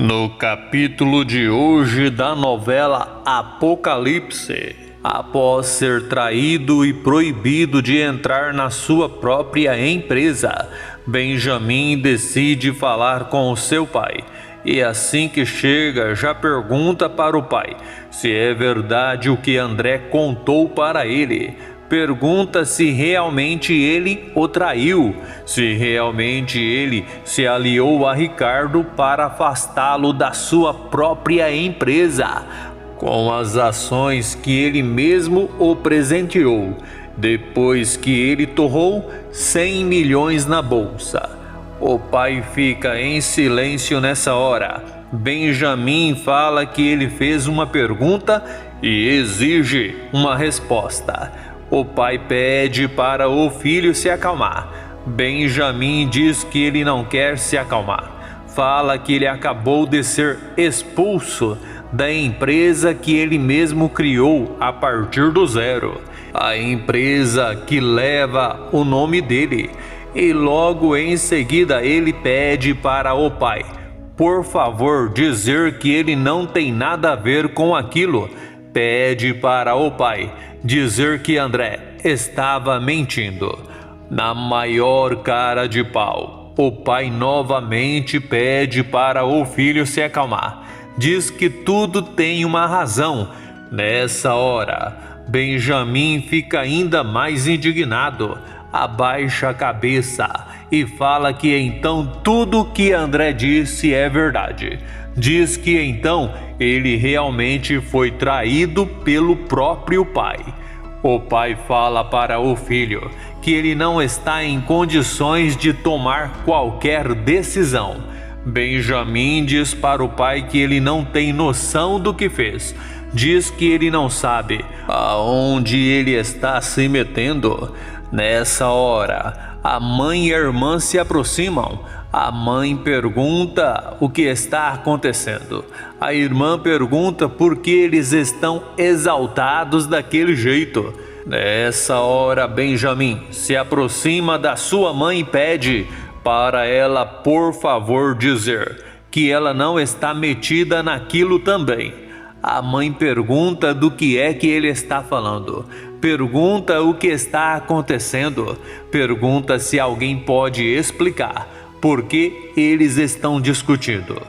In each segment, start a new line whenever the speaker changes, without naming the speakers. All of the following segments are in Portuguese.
No capítulo de hoje da novela Apocalipse, após ser traído e proibido de entrar na sua própria empresa, Benjamin decide falar com o seu pai. E assim que chega, já pergunta para o pai se é verdade o que André contou para ele. Pergunta se realmente ele o traiu, se realmente ele se aliou a Ricardo para afastá-lo da sua própria empresa, com as ações que ele mesmo o presenteou, depois que ele torrou 100 milhões na bolsa. O pai fica em silêncio nessa hora. Benjamin fala que ele fez uma pergunta e exige uma resposta. O pai pede para o filho se acalmar. Benjamin diz que ele não quer se acalmar. Fala que ele acabou de ser expulso da empresa que ele mesmo criou a partir do zero. A empresa que leva o nome dele. E logo em seguida ele pede para o pai, por favor, dizer que ele não tem nada a ver com aquilo. Pede para o pai dizer que André estava mentindo. Na maior cara de pau, o pai novamente pede para o filho se acalmar. Diz que tudo tem uma razão. Nessa hora, Benjamin fica ainda mais indignado, abaixa a cabeça e fala que então tudo que André disse é verdade. Diz que então ele realmente foi traído pelo próprio pai. O pai fala para o filho que ele não está em condições de tomar qualquer decisão. Benjamin diz para o pai que ele não tem noção do que fez. Diz que ele não sabe aonde ele está se metendo. Nessa hora, a mãe e a irmã se aproximam. A mãe pergunta o que está acontecendo. A irmã pergunta por que eles estão exaltados daquele jeito. Nessa hora, Benjamin se aproxima da sua mãe e pede para ela, por favor, dizer que ela não está metida naquilo também. A mãe pergunta do que é que ele está falando. Pergunta o que está acontecendo. Pergunta se alguém pode explicar por que eles estão discutindo.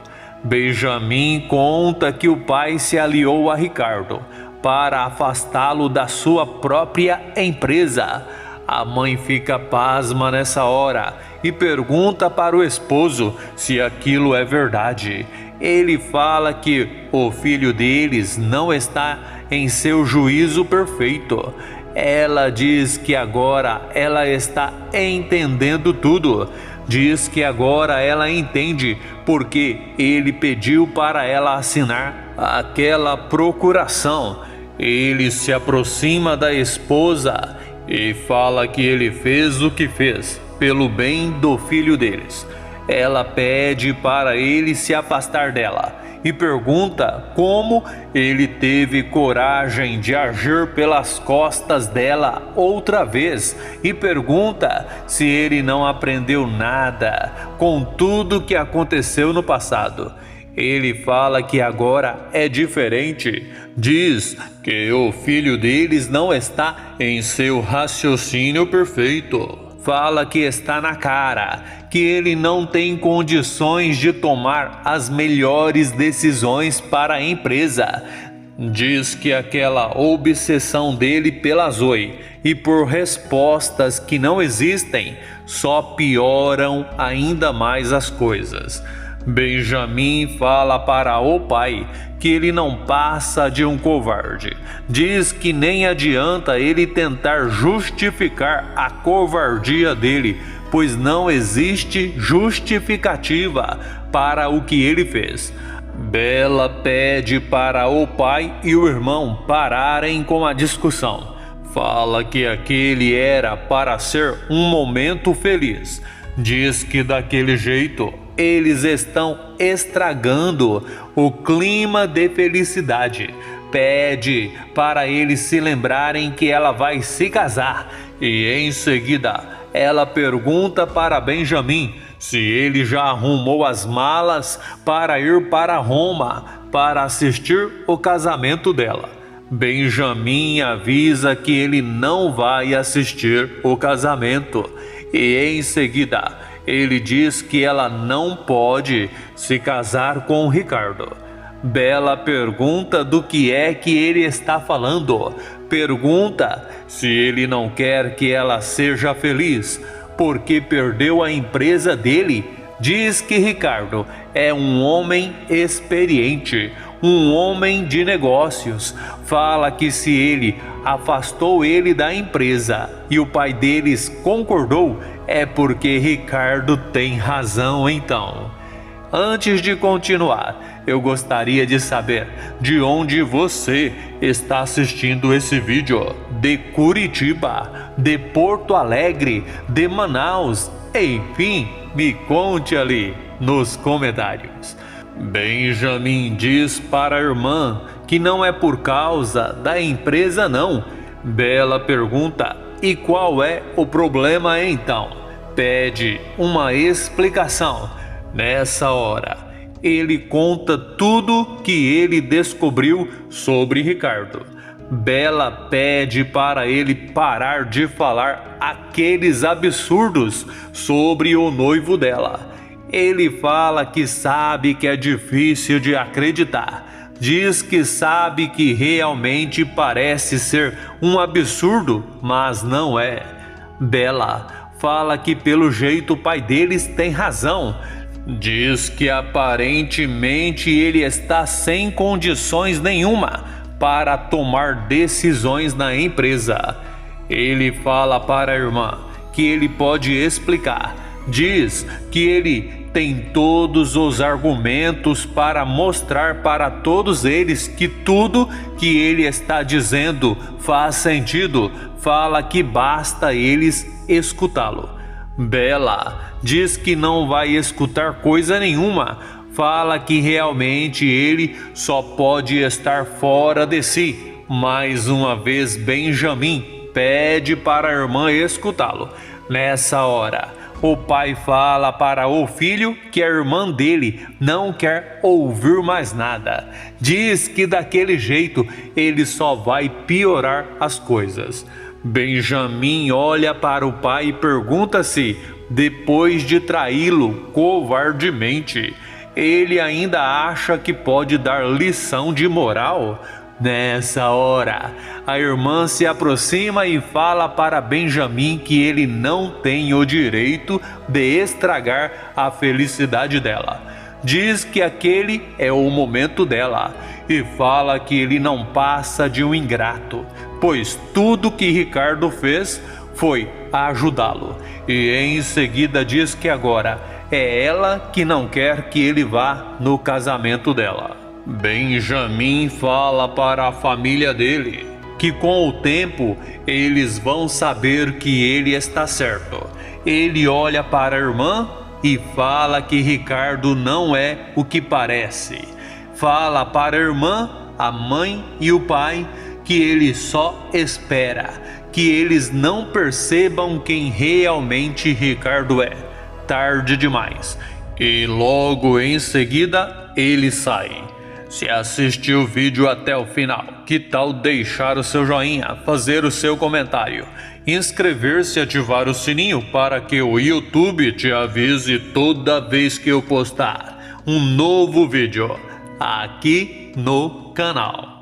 Benjamin conta que o pai se aliou a Ricardo para afastá-lo da sua própria empresa. A mãe fica pasma nessa hora e pergunta para o esposo se aquilo é verdade. Ele fala que o filho deles não está em seu juízo perfeito. Ela diz que agora ela está entendendo tudo. Diz que agora ela entende porque ele pediu para ela assinar aquela procuração. Ele se aproxima da esposa e fala que ele fez o que fez pelo bem do filho deles. Ela pede para ele se afastar dela e pergunta como ele teve coragem de agir pelas costas dela outra vez e pergunta se ele não aprendeu nada com tudo que aconteceu no passado. Ele fala que agora é diferente. Diz que o filho deles não está em seu raciocínio perfeito. Fala que está na cara, que ele não tem condições de tomar as melhores decisões para a empresa. Diz que aquela obsessão dele pela Zoe e por respostas que não existem só pioram ainda mais as coisas. Benjamin fala para o pai que ele não passa de um covarde. Diz que nem adianta ele tentar justificar a covardia dele, pois não existe justificativa para o que ele fez. Bela pede para o pai e o irmão pararem com a discussão. Fala que aquele era para ser um momento feliz. Diz que daquele jeito eles estão estragando o clima de felicidade. Pede para eles se lembrarem que ela vai se casar e em seguida ela pergunta para Benjamin se ele já arrumou as malas para ir para Roma para assistir o casamento dela. Benjamin avisa que ele não vai assistir o casamento e em seguida ele diz que ela não pode se casar com Ricardo. Bella pergunta do que é que ele está falando. Pergunta se ele não quer que ela seja feliz porque perdeu a empresa dele. Diz que Ricardo é um homem experiente, um homem de negócios. Fala que se ele afastou ele da empresa e o pai deles concordou, é porque Ricardo tem razão então. Antes de continuar, eu gostaria de saber de onde você está assistindo esse vídeo. De Curitiba, de Porto Alegre, de Manaus, enfim, me conte ali nos comentários. Benjamin diz para a irmã que não é por causa da empresa não. Bella pergunta: e qual é o problema então? Pede uma explicação. Nessa hora, ele conta tudo que ele descobriu sobre Ricardo. Bella pede para ele parar de falar aqueles absurdos sobre o noivo dela. Ele fala que sabe que é difícil de acreditar. Diz que sabe que realmente parece ser um absurdo, mas não é. Bella fala que pelo jeito o pai deles tem razão. Diz que aparentemente ele está sem condições nenhuma para tomar decisões na empresa. Ele fala para a irmã que ele pode explicar. Diz que ele tem todos os argumentos para mostrar para todos eles que tudo que ele está dizendo faz sentido. Fala que basta eles escutá-lo. Bella diz que não vai escutar coisa nenhuma. Fala que realmente ele só pode estar fora de si. Mais uma vez Benjamin pede para a irmã escutá-lo. Nessa hora, o pai fala para o filho que a irmã dele não quer ouvir mais nada. Diz que daquele jeito ele só vai piorar as coisas. Benjamin olha para o pai e pergunta se, depois de traí-lo covardemente, ele ainda acha que pode dar lição de moral. Nessa hora, a irmã se aproxima e fala para Benjamin que ele não tem o direito de estragar a felicidade dela. Diz que aquele é o momento dela e fala que ele não passa de um ingrato, pois tudo que Ricardo fez foi ajudá-lo. E em seguida diz que agora é ela que não quer que ele vá no casamento dela. Benjamin fala para a família dele que com o tempo eles vão saber que ele está certo. Ele olha para a irmã e fala que Ricardo não é o que parece. Fala para a irmã, a mãe e o pai que ele só espera que eles não percebam quem realmente Ricardo é. Tarde demais. E logo em seguida ele sai. Se assistiu o vídeo até o final, que tal deixar o seu joinha, fazer o seu comentário, inscrever-se e ativar o sininho para que o YouTube te avise toda vez que eu postar um novo vídeo aqui no canal.